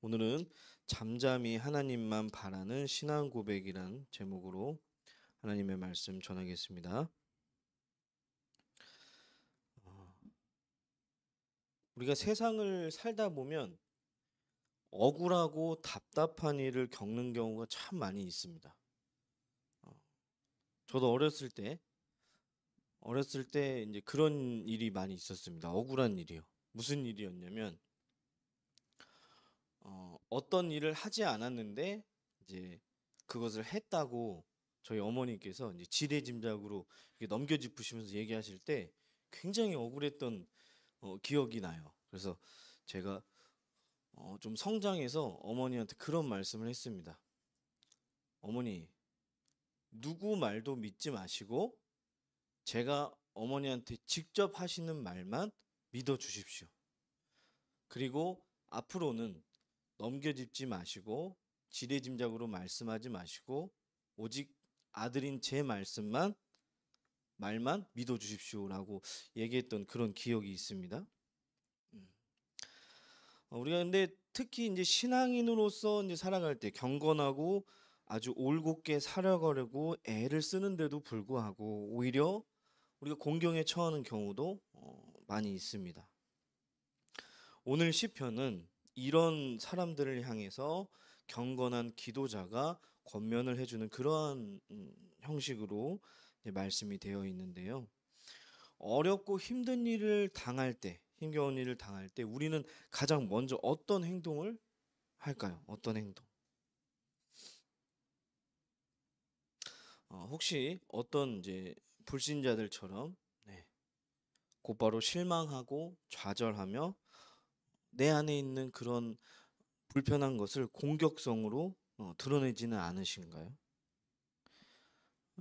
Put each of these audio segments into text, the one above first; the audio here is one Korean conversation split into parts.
오늘은 잠잠히 하나님만 바라는 신앙 고백이란 제목으로 하나님의 말씀 전하겠습니다. 우리가 세상을 살다 보면 억울하고 답답한 일을 겪는 경우가 참 많이 있습니다. 저도 어렸을 때 이제 그런 일이 많이 있었습니다. 억울한 일이요. 무슨 일이었냐면 어떤 일을 하지 않았는데 이제 그것을 했다고 저희 어머니께서 이제 지레짐작으로 이렇게 넘겨짚으시면서 얘기하실 때 굉장히 억울했던 기억이 나요. 그래서 제가 좀 성장해서 어머니한테 그런 말씀을 했습니다. 어머니, 누구 말도 믿지 마시고 제가 어머니한테 직접 하시는 말만 믿어 주십시오. 그리고 앞으로는 넘겨짚지 마시고 지레짐작으로 말씀하지 마시고 오직 아들인 제 말만 믿어 주십시오라고 얘기했던 그런 기억이 있습니다. 우리가 근데 특히 이제 신앙인으로서 이제 살아갈 때 경건하고 아주 올곧게 살아가려고 애를 쓰는데도 불구하고 오히려 우리가 공경에 처하는 경우도 많이 있습니다. 오늘 시편은 이런 사람들을 향해서 경건한 기도자가 권면을 해주는 그러한 형식으로 말씀이 되어 있는데요. 어렵고 힘든 일을 당할 때, 힘겨운 일을 당할 때 우리는 가장 먼저 어떤 행동을 할까요? 어떤 행동? 혹시 어떤 이제 불신자들처럼 곧바로 실망하고 좌절하며 내 안에 있는 그런 불편한 것을 공격성으로 드러내지는 않으신가요?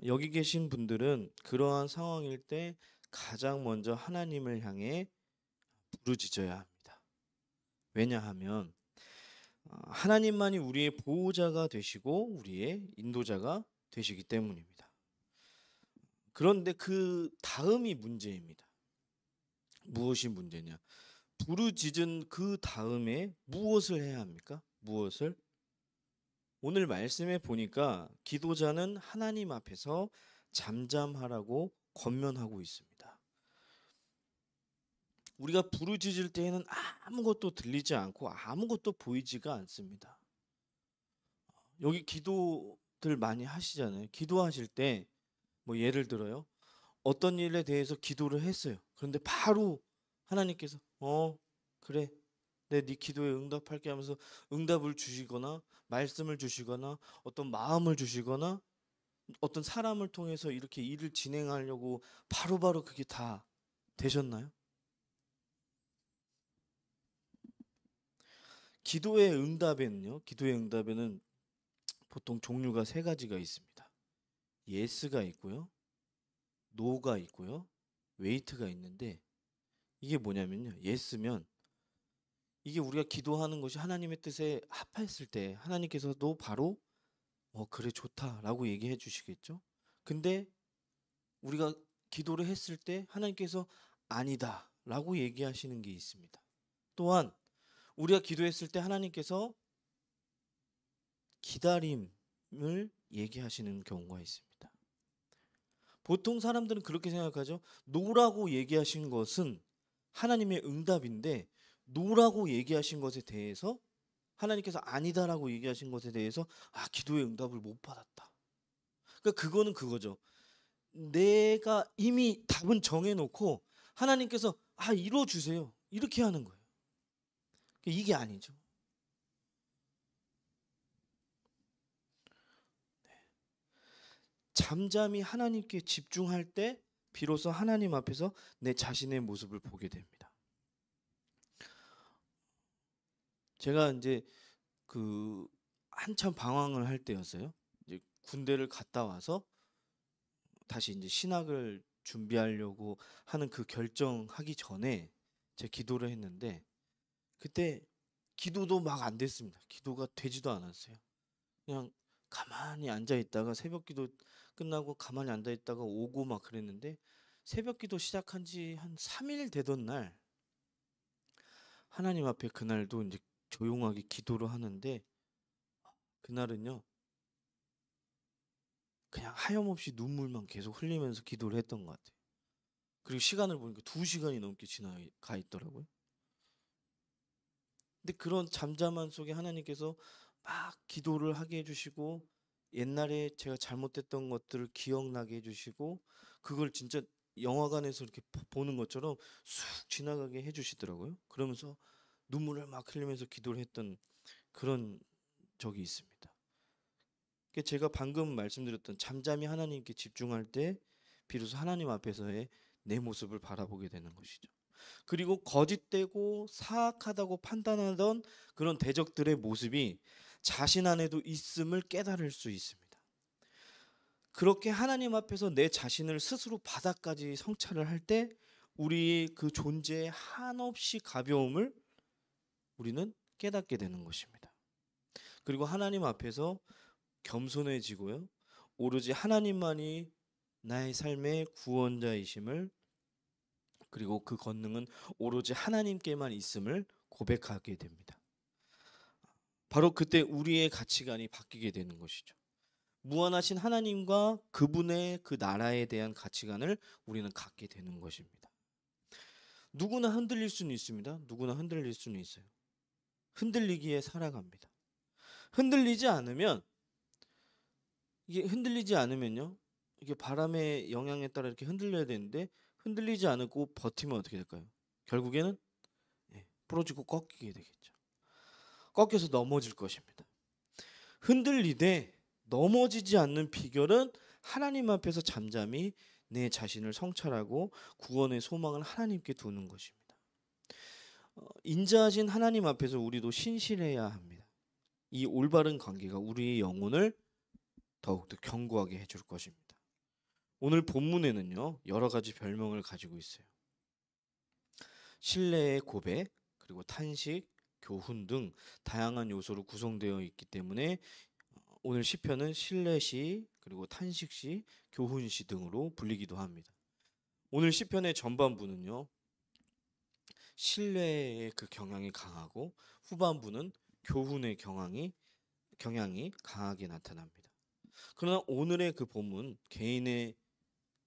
여기 계신 분들은 그러한 상황일 때 가장 먼저 하나님을 향해 부르짖어야 합니다. 왜냐하면 하나님만이 우리의 보호자가 되시고 우리의 인도자가 되시기 때문입니다. 그런데 그 다음이 문제입니다. 무엇이 문제냐? 부르짖은 그 다음에 무엇을 해야 합니까? 무엇을? 오늘 말씀에 보니까 기도자는 하나님 앞에서 잠잠하라고 권면하고 있습니다. 우리가 부르짖을 때에는 아무것도 들리지 않고 아무것도 보이지가 않습니다. 여기 기도들 많이 하시잖아요. 기도하실 때 뭐 예를 들어요. 어떤 일에 대해서 기도를 했어요. 그런데 바로 하나님께서 그래. 네 기도에 응답할게 하면서 응답을 주시거나 말씀을 주시거나 어떤 마음을 주시거나 어떤 사람을 통해서 이렇게 일을 진행하려고 바로바로 그게 다 되셨나요? 기도의 응답에는 보통 종류가 세 가지가 있습니다. 예스가 있고요. 노가 있고요. 웨이트가 있는데 이게 뭐냐면요. 예스면 이게 우리가 기도하는 것이 하나님의 뜻에 합했을 때 하나님께서도 바로 그래 좋다라고 얘기해 주시겠죠. 근데 우리가 기도를 했을 때 하나님께서 아니다라고 얘기하시는 게 있습니다. 또한 우리가 기도했을 때 하나님께서 기다림을 얘기하시는 경우가 있습니다. 보통 사람들은 그렇게 생각하죠. 노라고 얘기하신 것은 하나님의 응답인데 노라고 얘기하신 것에 대해서 하나님께서 아니다라고 얘기하신 것에 대해서 기도의 응답을 못 받았다. 그러니까 그거는 그거죠. 내가 이미 답은 정해놓고 하나님께서 이루어주세요. 이렇게 하는 거예요. 이게 아니죠. 잠잠히 하나님께 집중할 때 비로소 하나님 앞에서 내 자신의 모습을 보게 됩니다. 제가 이제 그 한참 방황을 할 때였어요. 이제 군대를 갔다 와서 다시 이제 신학을 준비하려고 하는 그 결정하기 전에 제가 기도를 했는데 그때 기도도 막 안 됐습니다. 기도가 되지도 않았어요. 그냥 가만히 앉아 있다가 새벽 기도 끝나고 가만히 앉아 있다가 오고 막 그랬는데 새벽 기도 시작한 지 한 3일 되던 날 하나님 앞에 그날도 이제 조용하게 기도를 하는데 그날은요 그냥 하염없이 눈물만 계속 흘리면서 기도를 했던 것 같아요. 그리고 시간을 보니까 2시간이 넘게 지나가 있더라고요. 근데 그런 잠잠함 속에 하나님께서 막 기도를 하게 해주시고 옛날에 제가 잘못했던 것들을 기억나게 해주시고 그걸 진짜 영화관에서 이렇게 보는 것처럼 쑥 지나가게 해주시더라고요. 그러면서 눈물을 막 흘리면서 기도를 했던 그런 적이 있습니다. 제가 방금 말씀드렸던 잠잠히 하나님께 집중할 때 비로소 하나님 앞에서의 내 모습을 바라보게 되는 것이죠. 그리고 거짓되고 사악하다고 판단하던 그런 대적들의 모습이 자신 안에도 있음을 깨달을 수 있습니다. 그렇게 하나님 앞에서 내 자신을 스스로 바닥까지 성찰을 할 때 우리 그 존재의 한없이 가벼움을 우리는 깨닫게 되는 것입니다. 그리고 하나님 앞에서 겸손해지고요. 오로지 하나님만이 나의 삶의 구원자이심을 그리고 그 권능은 오로지 하나님께만 있음을 고백하게 됩니다. 바로 그때 우리의 가치관이 바뀌게 되는 것이죠. 무한하신 하나님과 그분의 그 나라에 대한 가치관을 우리는 갖게 되는 것입니다. 누구나 흔들릴 수는 있습니다. 누구나 흔들릴 수는 있어요. 흔들리기에 살아갑니다. 흔들리지 않으면요. 이게 바람의 영향에 따라 이렇게 흔들려야 되는데 흔들리지 않고 버티면 어떻게 될까요? 결국에는 부러지고 꺾이게 되겠죠. 꺾여서 넘어질 것입니다. 흔들리되 넘어지지 않는 비결은 하나님 앞에서 잠잠히 내 자신을 성찰하고 구원의 소망을 하나님께 두는 것입니다. 인자하신 하나님 앞에서 우리도 신실해야 합니다. 이 올바른 관계가 우리의 영혼을 더욱더 견고하게 해줄 것입니다. 오늘 본문에는요 여러 가지 별명을 가지고 있어요. 신뢰의 고백, 그리고 탄식, 교훈 등 다양한 요소로 구성되어 있기 때문에 오늘 시편은 신뢰시, 그리고 탄식시, 교훈시 등으로 불리기도 합니다. 오늘 시편의 전반부는요 신뢰의 그 경향이 강하고 후반부는 교훈의 경향이 강하게 나타납니다. 그러나 오늘의 그 본문 개인의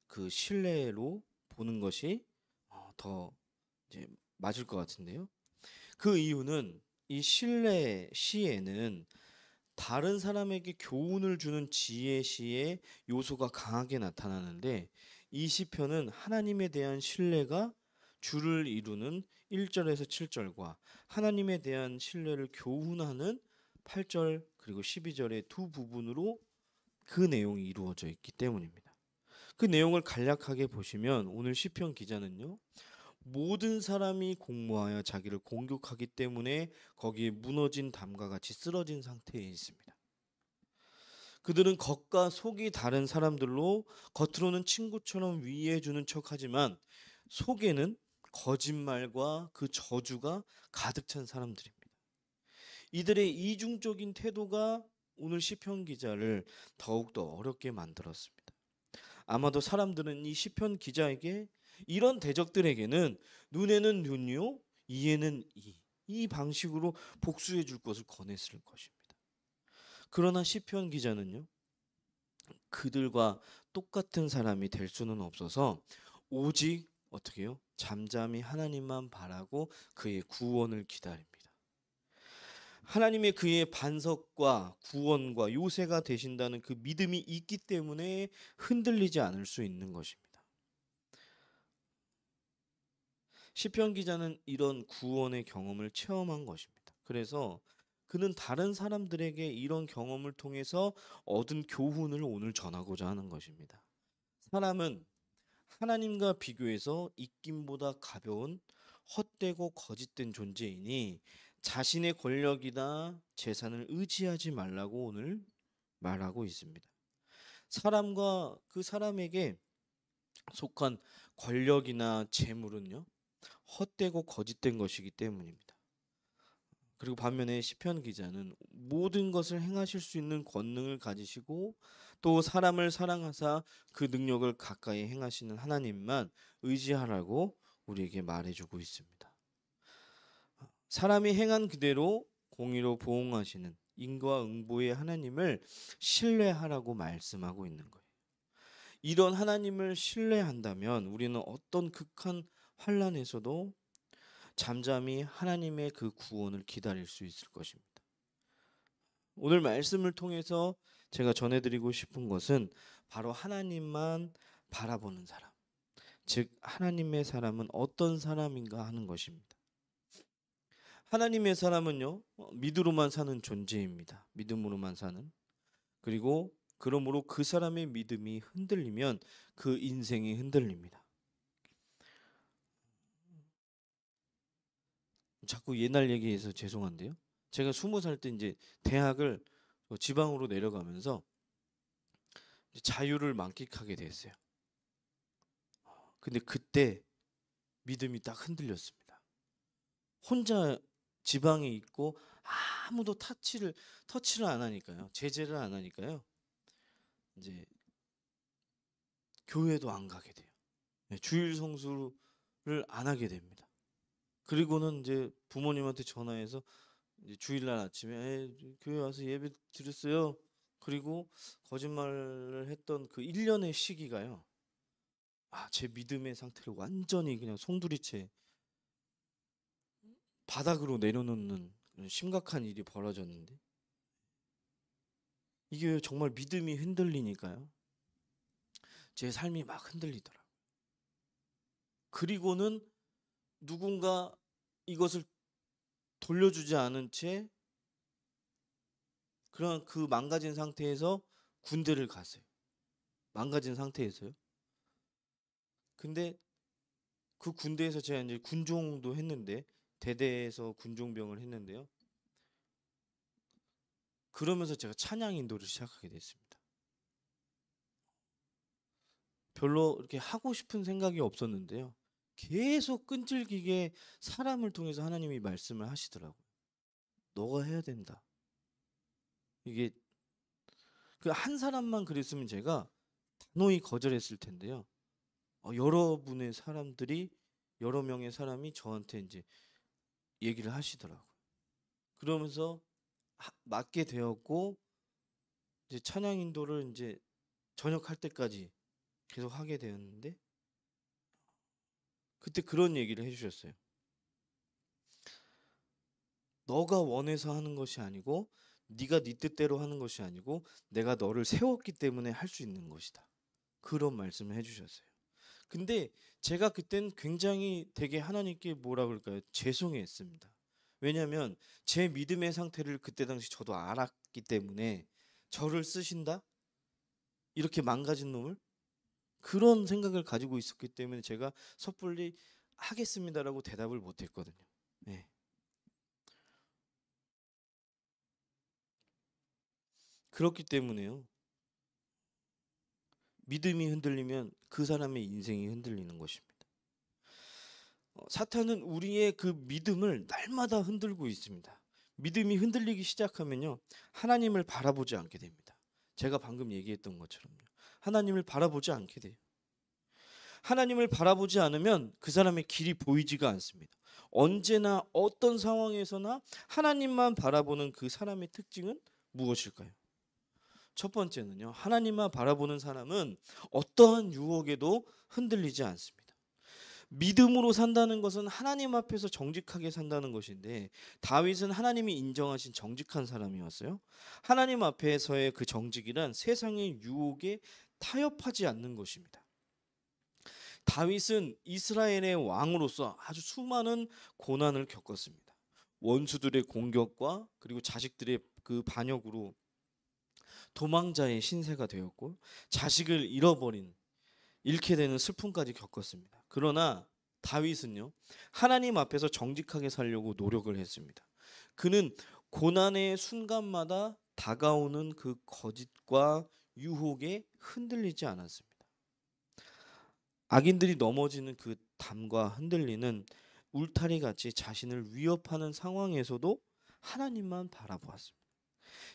그 신뢰로 보는 것이 더 이제 맞을 것 같은데요. 그 이유는 이 신뢰 시에는 다른 사람에게 교훈을 주는 지혜시의 요소가 강하게 나타나는데 이 시편은 하나님에 대한 신뢰가 주를 이루는 1절에서 7절과 하나님에 대한 신뢰를 교훈하는 8절 그리고 12절의 두 부분으로 그 내용이 이루어져 있기 때문입니다. 그 내용을 간략하게 보시면 오늘 시편 기자는요. 모든 사람이 공모하여 자기를 공격하기 때문에 거기에 무너진 담과 같이 쓰러진 상태에 있습니다. 그들은 겉과 속이 다른 사람들로 겉으로는 친구처럼 위해주는 척하지만 속에는 거짓말과 그 저주가 가득 찬 사람들입니다. 이들의 이중적인 태도가 오늘 시편 기자를 더욱더 어렵게 만들었습니다. 아마도 사람들은 이 시편 기자에게 이런 대적들에게는 눈에는 눈이요 이에는 이 방식으로 복수해 줄 것을 권했을 것입니다. 그러나 시편 기자는요 그들과 똑같은 사람이 될 수는 없어서 오직 어떻게 해요? 잠잠히 하나님만 바라고 그의 구원을 기다립니다. 하나님의 그의 반석과 구원과 요새가 되신다는 그 믿음이 있기 때문에 흔들리지 않을 수 있는 것입니다. 시편 기자는 이런 구원의 경험을 체험한 것입니다. 그래서 그는 다른 사람들에게 이런 경험을 통해서 얻은 교훈을 오늘 전하고자 하는 것입니다. 사람은 하나님과 비교해서 입김보다 가벼운 헛되고 거짓된 존재이니 자신의 권력이나 재산을 의지하지 말라고 오늘 말하고 있습니다. 사람과 그 사람에게 속한 권력이나 재물은요 헛되고 거짓된 것이기 때문입니다. 그리고 반면에 시편 기자는 모든 것을 행하실 수 있는 권능을 가지시고 또 사람을 사랑하사 그 능력을 가까이 행하시는 하나님만 의지하라고 우리에게 말해주고 있습니다. 사람이 행한 그대로 공의로 보응하시는 인과 응보의 하나님을 신뢰하라고 말씀하고 있는 거예요. 이런 하나님을 신뢰한다면 우리는 어떤 극한 환난에서도 잠잠히 하나님의 그 구원을 기다릴 수 있을 것입니다. 오늘 말씀을 통해서 제가 전해드리고 싶은 것은 바로 하나님만 바라보는 사람, 즉 하나님의 사람은 어떤 사람인가 하는 것입니다. 하나님의 사람은요, 믿음으로만 사는 존재입니다. 믿음으로만 사는. 그리고 그러므로 그 사람의 믿음이 흔들리면 그 인생이 흔들립니다. 자꾸 옛날 얘기해서 죄송한데요. 제가 20살 때 이제 대학을 지방으로 내려가면서 자유를 만끽하게 됐어요. 근데 그때 믿음이 딱 흔들렸습니다. 혼자 지방에 있고 아무도 터치를 안 하니까요. 제재를 안 하니까요. 이제 교회도 안 가게 돼요. 주일 성수를 안 하게 됩니다. 그리고는 이제 부모님한테 전화해서 이제 주일날 아침에 교회 와서 예배 드렸어요. 그리고 거짓말을 했던 그 1년의 시기가요. 제 믿음의 상태를 완전히 그냥 송두리째 바닥으로 내려놓는 심각한 일이 벌어졌는데, 이게 정말 믿음이 흔들리니까요. 제 삶이 막 흔들리더라고요. 그리고는 누군가 이것을 돌려주지 않은 채 그런 그 망가진 상태에서 군대를 갔어요. 망가진 상태에서요. 근데 그 군대에서 제가 이제 군종도 했는데, 대대에서 군종병을 했는데요. 그러면서 제가 찬양 인도를 시작하게 됐습니다. 별로 이렇게 하고 싶은 생각이 없었는데요. 계속 끈질기게 사람을 통해서 하나님이 말씀을 하시더라고요. 너가 해야 된다. 이게 그 한 사람만 그랬으면 제가 단호히 거절했을 텐데요. 여러분의 사람들이, 여러 명의 사람이 저한테 이제 얘기를 하시더라고요. 그러면서 맡게 되었고, 이제 찬양 인도를 이제 전역할 때까지 계속 하게 되었는데, 그때 그런 얘기를 해주셨어요. 너가 원해서 하는 것이 아니고, 네가 네 뜻대로 하는 것이 아니고, 내가 너를 세웠기 때문에 할 수 있는 것이다. 그런 말씀을 해주셨어요. 근데 제가 그땐 굉장히 되게 하나님께 뭐라 그럴까요? 죄송했습니다. 왜냐하면 제 믿음의 상태를 그때 당시 저도 알았기 때문에, 저를 쓰신다? 이렇게 망가진 놈을? 그런 생각을 가지고 있었기 때문에 제가 섣불리 하겠습니다라고 대답을 못했거든요. 네. 그렇기 때문에요. 믿음이 흔들리면 그 사람의 인생이 흔들리는 것입니다. 사탄은 우리의 그 믿음을 날마다 흔들고 있습니다. 믿음이 흔들리기 시작하면요, 하나님을 바라보지 않게 됩니다. 제가 방금 얘기했던 것처럼요. 하나님을 바라보지 않게 돼요. 하나님을 바라보지 않으면 그 사람의 길이 보이지가 않습니다. 언제나 어떤 상황에서나 하나님만 바라보는 그 사람의 특징은 무엇일까요? 첫 번째는요, 하나님만 바라보는 사람은 어떠한 유혹에도 흔들리지 않습니다. 믿음으로 산다는 것은 하나님 앞에서 정직하게 산다는 것인데, 다윗은 하나님이 인정하신 정직한 사람이었어요. 하나님 앞에서의 그 정직이란 세상의 유혹에 타협하지 않는 것입니다. 다윗은 이스라엘의 왕으로서 아주 수많은 고난을 겪었습니다. 원수들의 공격과 그리고 자식들의 그 반역으로 도망자의 신세가 되었고, 자식을 잃게 되는 슬픔까지 겪었습니다. 그러나 다윗은요, 하나님 앞에서 정직하게 살려고 노력을 했습니다. 그는 고난의 순간마다 다가오는 그 거짓과 유혹에 흔들리지 않았습니다. 악인들이 넘어지는 그 담과 흔들리는 울타리같이 자신을 위협하는 상황에서도 하나님만 바라보았습니다.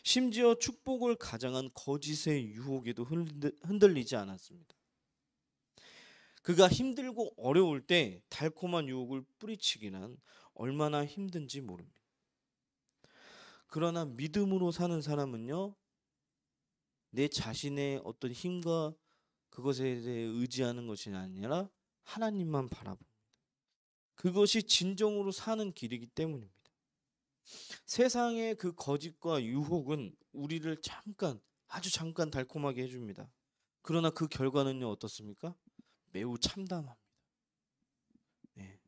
심지어 축복을 가장한 거짓의 유혹에도 흔들리지 않았습니다. 그가 힘들고 어려울 때 달콤한 유혹을 뿌리치기는 얼마나 힘든지 모릅니다. 그러나 믿음으로 사는 사람은요, 내 자신의 어떤 힘과 그것에 대해 의지하는 것이 아니라 하나님만 바라봅니다. 그것이 진정으로 사는 길이기 때문입니다. 세상의 그 거짓과 유혹은 우리를 잠깐, 아주 잠깐 달콤하게 해줍니다. 그러나 그 결과는요, 어떻습니까? 매우 참담합니다. 네.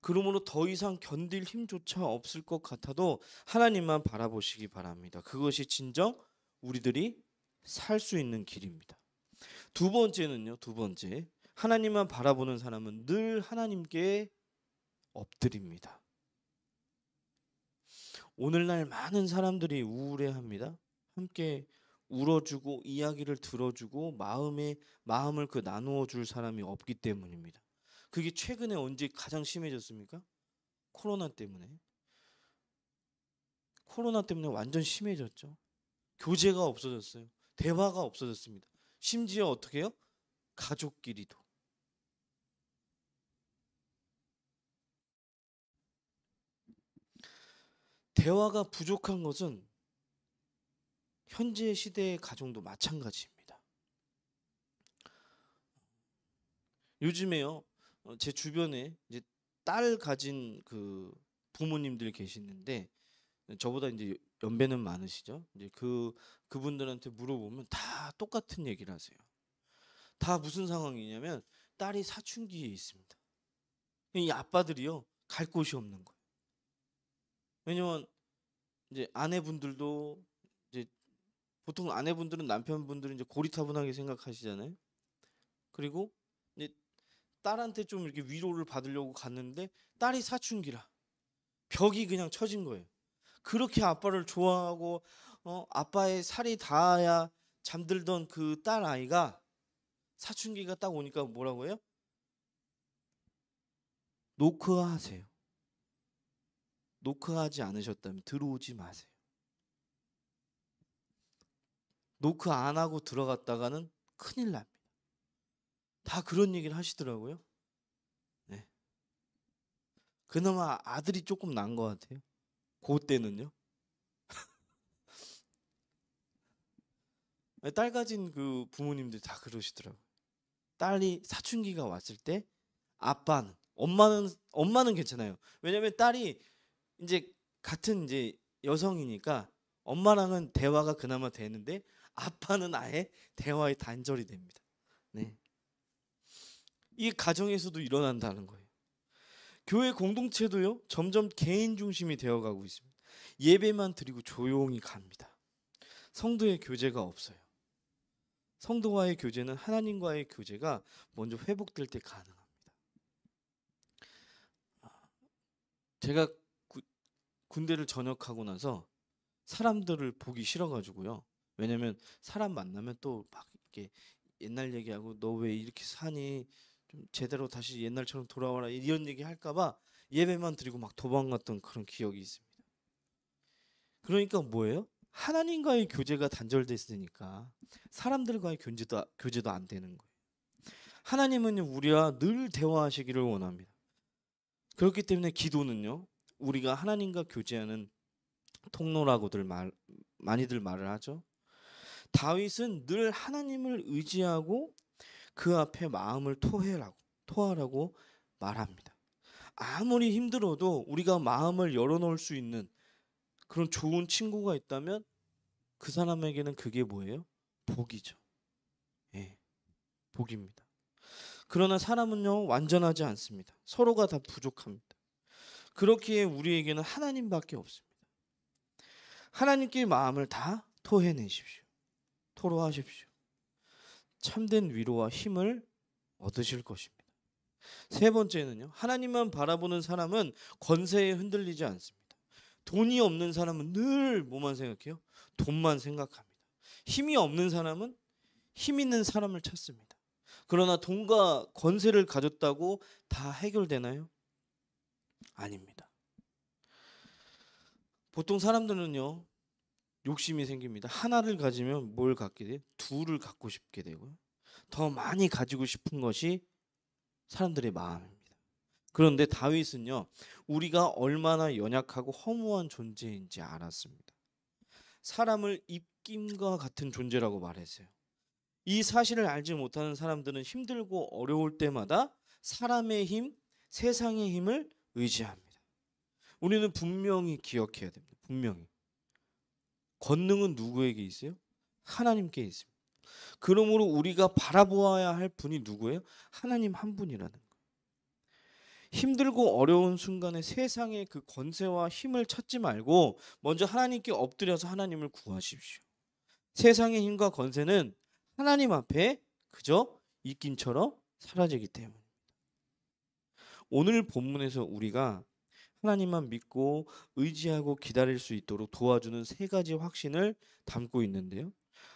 그러므로 더 이상 견딜 힘조차 없을 것 같아도 하나님만 바라보시기 바랍니다. 그것이 진정 우리들이 살 수 있는 길입니다. 두 번째는요, 두 번째. 하나님만 바라보는 사람은 늘 하나님께 엎드립니다. 오늘날 많은 사람들이 우울해합니다. 함께 울어주고 이야기를 들어주고 마음을 그 나누어 줄 사람이 없기 때문입니다. 그게 최근에 언제 가장 심해졌습니까? 코로나 때문에. 코로나 때문에 완전 심해졌죠. 교제가 없어졌어요. 대화가 없어졌습니다. 심지어 어떻게 해요? 가족끼리도. 대화가 부족한 것은 현재 시대의 가정도 마찬가지입니다. 요즘에요, 제 주변에 이제 딸 가진 그 부모님들 계시는데, 저보다 이제 연배는 많으시죠. 이제 그분들한테 물어보면 다 똑같은 얘기를 하세요. 다 무슨 상황이냐면 딸이 사춘기에 있습니다. 이 아빠들이요, 갈 곳이 없는 거예요. 왜냐면 이제 아내분들도 이제 보통 아내분들은 남편분들은 이제 고리타분하게 생각하시잖아요. 그리고 이제 딸한테 좀 이렇게 위로를 받으려고 갔는데 딸이 사춘기라 벽이 그냥 쳐진 거예요. 그렇게 아빠를 좋아하고 아빠의 살이 닿아야 잠들던 그 딸 아이가 사춘기가 딱 오니까 뭐라고 해요? 노크하세요. 노크하지 않으셨다면 들어오지 마세요. 노크 안 하고 들어갔다가는 큰일 납니다. 다 그런 얘기를 하시더라고요. 네. 그나마 아들이 조금 난 것 같아요. 그때는요. 딸 가진 그 부모님들 다 그러시더라고요. 딸이 사춘기가 왔을 때 엄마는 괜찮아요. 왜냐면 딸이 이제 같은 이제 여성이니까 엄마랑은 대화가 그나마 되는데 아빠는 아예 대화에 단절이 됩니다. 네. 이 가정에서도 일어난다는 거예요. 교회 공동체도요, 점점 개인 중심이 되어가고 있습니다. 예배만 드리고 조용히 갑니다. 성도의 교제가 없어요. 성도와의 교제는 하나님과의 교제가 먼저 회복될 때 가능합니다. 제가 군대를 전역하고 나서 사람들을 보기 싫어가지고요. 왜냐면 사람 만나면 또 막 이렇게 옛날 얘기하고 너 왜 이렇게 사니? 좀 제대로 다시 옛날처럼 돌아와라 이런 얘기 할까봐 예배만 드리고 막 도망갔던 그런 기억이 있습니다. 그러니까 뭐예요? 하나님과의 교제가 단절됐으니까 사람들과의 교제도 안 되는 거예요. 하나님은 우리와 늘 대화하시기를 원합니다. 그렇기 때문에 기도는요, 우리가 하나님과 교제하는 통로라고들 많이들 말을 하죠. 다윗은 늘 하나님을 의지하고 그 앞에 마음을 토하라고 말합니다. 아무리 힘들어도 우리가 마음을 열어놓을 수 있는 그런 좋은 친구가 있다면 그 사람에게는 그게 뭐예요? 복이죠. 예, 복입니다. 그러나 사람은요, 완전하지 않습니다. 서로가 다 부족합니다. 그렇기에 우리에게는 하나님밖에 없습니다. 하나님께 마음을 다 토해내십시오. 토로하십시오. 참된 위로와 힘을 얻으실 것입니다. 세 번째는요, 하나님만 바라보는 사람은 권세에 흔들리지 않습니다. 돈이 없는 사람은 늘 뭐만 생각해요? 돈만 생각합니다. 힘이 없는 사람은 힘 있는 사람을 찾습니다. 그러나 돈과 권세를 가졌다고 다 해결되나요? 아닙니다. 보통 사람들은요, 욕심이 생깁니다. 하나를 가지면 뭘 갖게 돼요? 둘을 갖고 싶게 되고요. 더 많이 가지고 싶은 것이 사람들의 마음입니다. 그런데 다윗은요, 우리가 얼마나 연약하고 허무한 존재인지 알았습니다. 사람을 입김과 같은 존재라고 말했어요. 이 사실을 알지 못하는 사람들은 힘들고 어려울 때마다 사람의 힘, 세상의 힘을 의지합니다. 우리는 분명히 기억해야 됩니다. 분명히. 권능은 누구에게 있어요? 하나님께 있습니다. 그러므로 우리가 바라보아야 할 분이 누구예요? 하나님 한 분이라는 거예요. 힘들고 어려운 순간에 세상의 그 권세와 힘을 찾지 말고 먼저 하나님께 엎드려서 하나님을 구하십시오. 세상의 힘과 권세는 하나님 앞에 그저 입김처럼 사라지기 때문입니다. 오늘 본문에서 우리가 하나님만 믿고 의지하고 기다릴 수 있도록 도와주는 세 가지 확신을 담고 있는데요.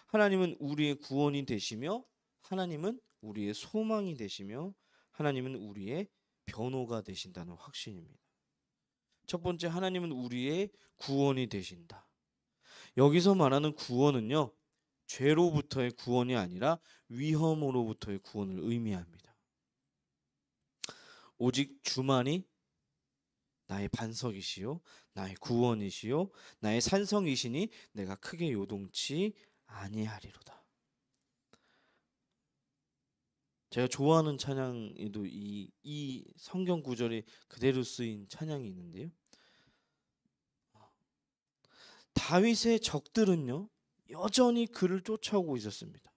하나님은 우리의 구원이 되시며, 하나님은 우리의 소망이 되시며, 하나님은 우리의 변호가 되신다는 확신입니다. 첫 번째, 하나님은 우리의 구원이 되신다. 여기서 말하는 구원은요, 죄로부터의 구원이 아니라 위험으로부터의 구원을 의미합니다. 오직 주만이 나의 반석이시요 나의 구원이시요 나의 산성이시니 내가 크게 요동치 아니하리로다. 제가 좋아하는 찬양에도 이 성경 구절이 그대로 쓰인 찬양이 있는데요. 다윗의 적들은요, 여전히 그를 쫓아오고 있었습니다.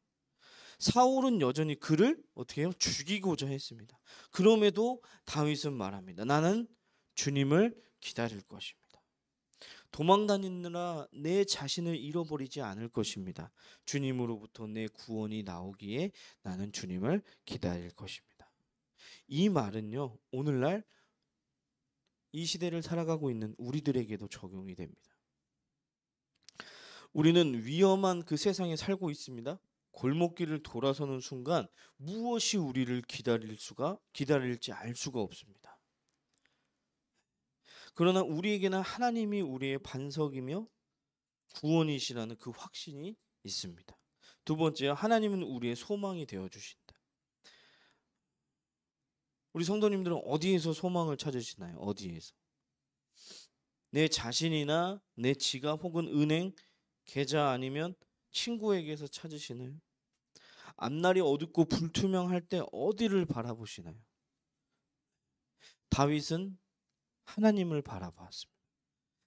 사울은 여전히 그를 어떻게 해요? 죽이고자 했습니다. 그럼에도 다윗은 말합니다. 나는 주님을 기다릴 것입니다. 도망다니느라 내 자신을 잃어버리지 않을 것입니다. 주님으로부터 내 구원이 나오기에 나는 주님을 기다릴 것입니다. 이 말은요, 오늘날 이 시대를 살아가고 있는 우리들에게도 적용이 됩니다. 우리는 위험한 그 세상에 살고 있습니다. 골목길을 돌아서는 순간 무엇이 우리를 기다릴지 알 수가 없습니다. 그러나 우리에게는 하나님이 우리의 반석이며 구원이시라는 그 확신이 있습니다. 두 번째, 하나님은 우리의 소망이 되어 주신다. 우리 성도님들은 어디에서 소망을 찾으시나요? 어디에서? 내 자신이나 내 지갑 혹은 은행 계좌 아니면 친구에게서 찾으시나요? 앞날이 어둡고 불투명할 때 어디를 바라보시나요? 다윗은 하나님을 바라보았습니다.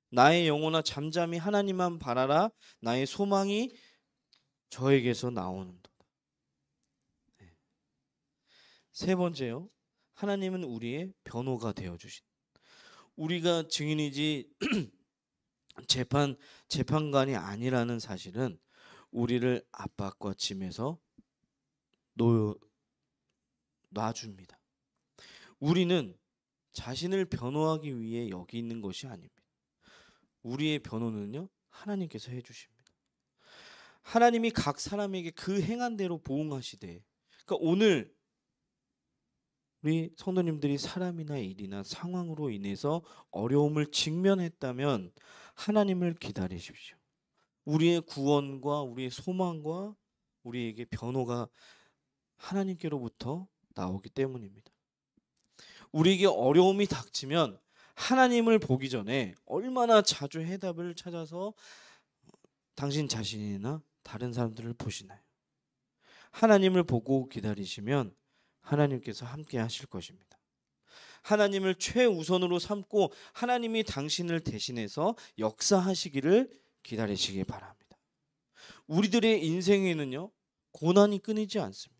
나의 영혼아 잠잠히 하나님만 바라라. 나의 소망이 저에게서 나오는도다. 세 번째요. 하나님은 우리의 변호가 되어 주신. 우리가 증인이지 재판관이 아니라는 사실은 우리를 압박과 짐에서 놔줍니다. 우리는 자신을 변호하기 위해 여기 있는 것이 아닙니다. 우리의 변호는요, 하나님께서 해주십니다. 하나님이 각 사람에게 그 행한 대로 보응하시되, 그러니까 오늘 우리 성도님들이 사람이나 일이나 상황으로 인해서 어려움을 직면했다면 하나님을 기다리십시오. 우리의 구원과 우리의 소망과 우리에게 변호가 하나님께로부터 나오기 때문입니다. 우리에게 어려움이 닥치면 하나님을 보기 전에 얼마나 자주 해답을 찾아서 당신 자신이나 다른 사람들을 보시나요? 하나님을 보고 기다리시면 하나님께서 함께 하실 것입니다. 하나님을 최우선으로 삼고 하나님이 당신을 대신해서 역사하시기를 기다리시기 바랍니다. 우리들의 인생에는요, 고난이 끊이지 않습니다.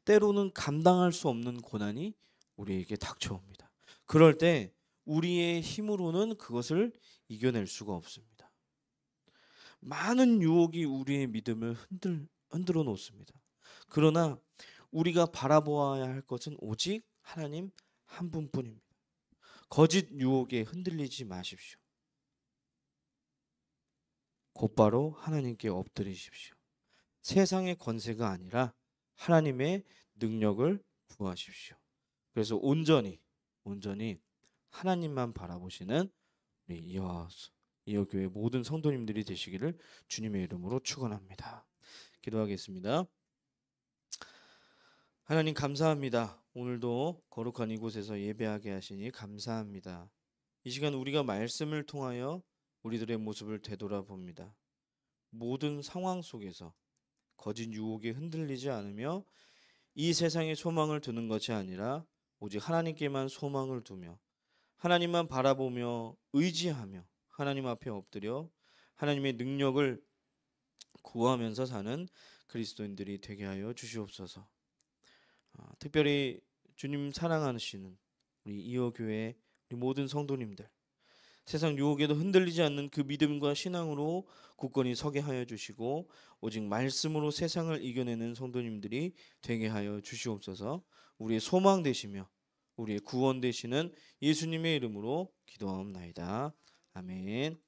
때로는 감당할 수 없는 고난이 우리에게 닥쳐옵니다. 그럴 때 우리의 힘으로는 그것을 이겨낼 수가 없습니다. 많은 유혹이 우리의 믿음을 흔들어 놓습니다. 그러나 우리가 바라보아야 할 것은 오직 하나님 한 분뿐입니다. 거짓 유혹에 흔들리지 마십시오. 곧바로 하나님께 엎드리십시오. 세상의 권세가 아니라 하나님의 능력을 구하십시오. 그래서 온전히 하나님만 바라보시는 우리 이어교회 모든 성도님들이 되시기를 주님의 이름으로 축원합니다. 기도하겠습니다. 하나님 감사합니다. 오늘도 거룩한 이곳에서 예배하게 하시니 감사합니다. 이 시간 우리가 말씀을 통하여 우리들의 모습을 되돌아봅니다. 모든 상황 속에서 거짓 유혹에 흔들리지 않으며 이 세상에 소망을 두는 것이 아니라 오직 하나님께만 소망을 두며 하나님만 바라보며 의지하며 하나님 앞에 엎드려 하나님의 능력을 구하면서 사는 그리스도인들이 되게 하여 주시옵소서. 특별히 주님 사랑하시는 우리 이어교회 우리 모든 성도님들, 세상 유혹에도 흔들리지 않는 그 믿음과 신앙으로 굳건히 서게 하여 주시고 오직 말씀으로 세상을 이겨내는 성도님들이 되게 하여 주시옵소서. 우리의 소망 되시며 우리의 구원 되시는 예수님의 이름으로 기도하옵나이다. 아멘.